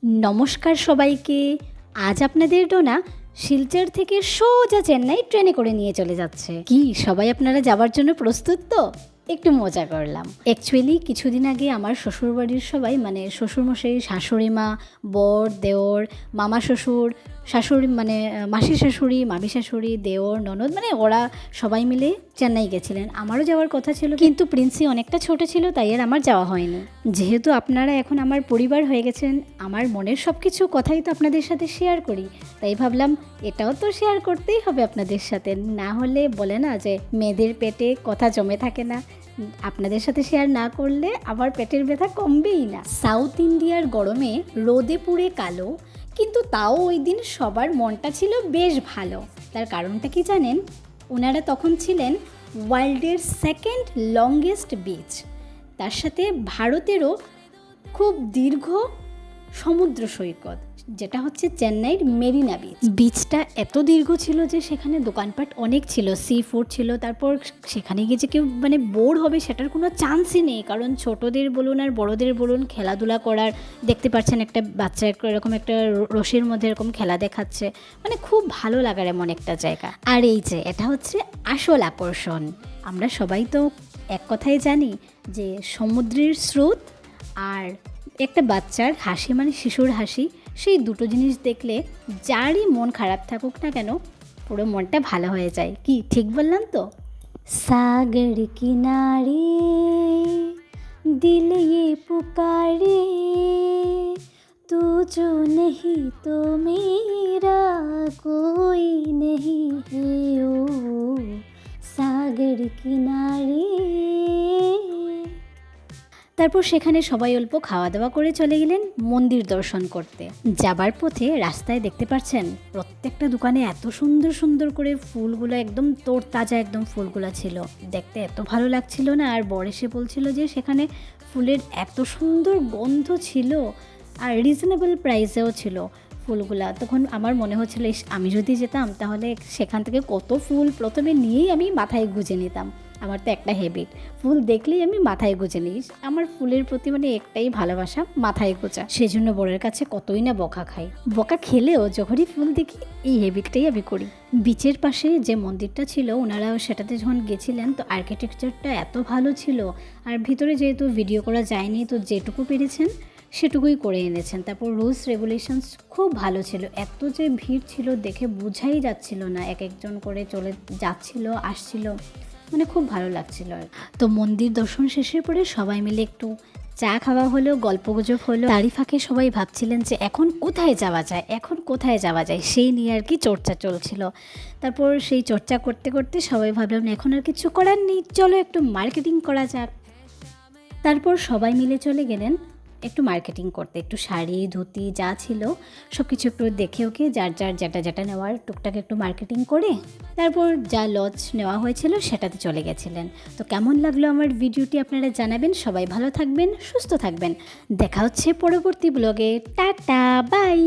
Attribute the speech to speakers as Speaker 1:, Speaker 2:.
Speaker 1: নমস্কার সবাইকে। আজ আপনাদের ডোনা শিলচর থেকে সোজা চেন্নাই ট্রেনে করে নিয়ে চলে যাচ্ছে। কি সবাই আপনারা যাওয়ার জন্য প্রস্তুত তো? একটু মজা করলাম। অ্যাকচুয়ালি কিছুদিন আগে আমার শ্বশুরবাড়ির সবাই মানে শ্বশুরমশাই, শাশুড়ি মা, বর, দেওর, মামা শ্বশুর, শাশুড়ি মানে মাসি শাশুড়ি, মামি শাশুড়ি, দেওর, ননদ মানে ওরা সবাই মিলে চেন্নাই গেছিলেন। আমারও যাওয়ার কথা ছিল, কিন্তু প্রিন্সি অনেকটা ছোট ছিল, তাই আর আমার যাওয়া হয়নি। যেহেতু আপনারা এখন আমার পরিবার হয়ে গেছেন, আমার মনের সব কিছু কথাই তো আপনাদের সাথে শেয়ার করি, তাই ভাবলাম এটাও তো শেয়ার করতেই হবে আপনাদের সাথে। না হলে বলে না যে মেয়েদের পেটে কথা জমে থাকে না, আপনাদের সাথে শেয়ার না করলে আবার পেটের ব্যথা কমবেই না। সাউথ ইন্ডিয়ার গরমে রোদে পুড়ে কালো, কিন্তু তাও ওই দিন সবার মনটা ছিল বেশ ভালো। তার কারণটা কি জানেন? ওনারা তখন ছিলেন ওয়ার্ল্ডের সেকেন্ড লংগেস্ট বিচ, তার সাথে ভারতেরও খুব দীর্ঘ সমুদ্র সৈকত, যেটা হচ্ছে চেন্নাইয়ের মেরিনা বিচ। বিচটা এত দীর্ঘ ছিল যে সেখানে দোকানপাট অনেক ছিল, সি ফুড ছিল। তারপর সেখানে গিয়ে যে কেউ মানে বোর হবে সেটার কোনো চান্সই নেই, কারণ ছোটদের বলুন আর বড়দের বলুন খেলাধুলা করার, দেখতে পাচ্ছেন একটা বাচ্চা এরকম একটা রশির মধ্যে এরকম খেলা দেখাচ্ছে, মানে খুব ভালো লাগার এমন একটা জায়গা। আর এই যে এটা হচ্ছে আসল আকর্ষণ। আমরা সবাই তো এক কথাই জানি যে সমুদ্রের স্রোত আর একটা বাচ্চার হাসি মানে শিশুর হাসি, সেই দুটো জিনিস দেখলে যারই মন খারাপ থাকুক না কেন পুরো মনটা ভালো হয়ে যায়। কি ঠিক বললাম তো? সাগর কিনারে দিল ये पुकारे तू जो नहीं तो मेरा कोई नहीं है ओ সাগর কিনারে। তারপর সেখানে সবাই অল্প খাওয়া দাওয়া করে চলে গেলেন মন্দির দর্শন করতে। যাবার পথে রাস্তায় দেখতে পাচ্ছেন প্রত্যেকটা দোকানে এত সুন্দর সুন্দর করে ফুলগুলো, একদম তোড়তাজা একদম ফুলগুলো ছিল, দেখতে এত ভালো লাগছিল না। আর বর এসে বলছিল যে সেখানে ফুলের এত সুন্দর গন্ধ ছিল আর রিজনেবল প্রাইসেও ছিল ফুলগুলা। তখন আমার মনে হচ্ছিল আমি যদি যেতাম তাহলে সেখান থেকে কত ফুল প্রথমে নিয়েই আমি মাথায় গুঁজে নিতাম। আমার তো একটা হ্যাবিট, ফুল দেখলেই আমি মাথায় গুঁজে নিই। আমার ফুলের প্রতি মানে একটাই ভালোবাসা, মাথায় গোছা। সেজন্য বরের কাছে কতই না বকা খাই। বকা খেলেও যখনই ফুল দেখি এই হ্যাবিটটাই আমি করি। বিচের পাশে যে মন্দিরটা ছিল ওনারা সেটাতে যখন গেছিলেন তো আর্কিটেকচারটা এত ভালো ছিল। আর ভিতরে যেহেতু ভিডিও করা যায়নি তো যেটুকু পেরেছেন সেটুকুই করে এনেছেন। তারপর রুলস রেগুলেশনস খুব ভালো ছিল। এত যে ভিড় ছিল দেখে বোঝাই যাচ্ছিল না, এক একজন করে চলে যাচ্ছিল আসছিল, মানে খুব ভালো লাগছিল। তো মন্দির দর্শন শেষের পরে সবাই মিলে একটু চা খাওয়া হলো, গল্পগুজব হলো। তারই ফাঁকে সবাই ভাবছিলেন যে এখন কোথায় যাওয়া যায়, এখন কোথায় যাওয়া যায়, সেই নিয়ে আর কি চর্চা চলছিল। তারপর সেই চর্চা করতে করতে সবাই ভাবলাম এখন আর কিছু করার নেই, চলো একটু মার্কেটিং করা যাক। তারপর সবাই মিলে চলে গেলেন একটু মার্কেটিং করতে, একটু শাড়ি ধুতি যা ছিল সব কিছু একটু দেখে ওকে যার যার যেটা যেটা নেওয়ার টুকটাক একটু মার্কেটিং করে তারপর যা লজ নেওয়া হয়েছিল সেটাতে চলে গেছিলেন। তো কেমন লাগলো আমার ভিডিওটি আপনারা জানাবেন। সবাই ভালো থাকবেন, সুস্থ থাকবেন। দেখা হচ্ছে পরবর্তী ব্লগে। Tata, by.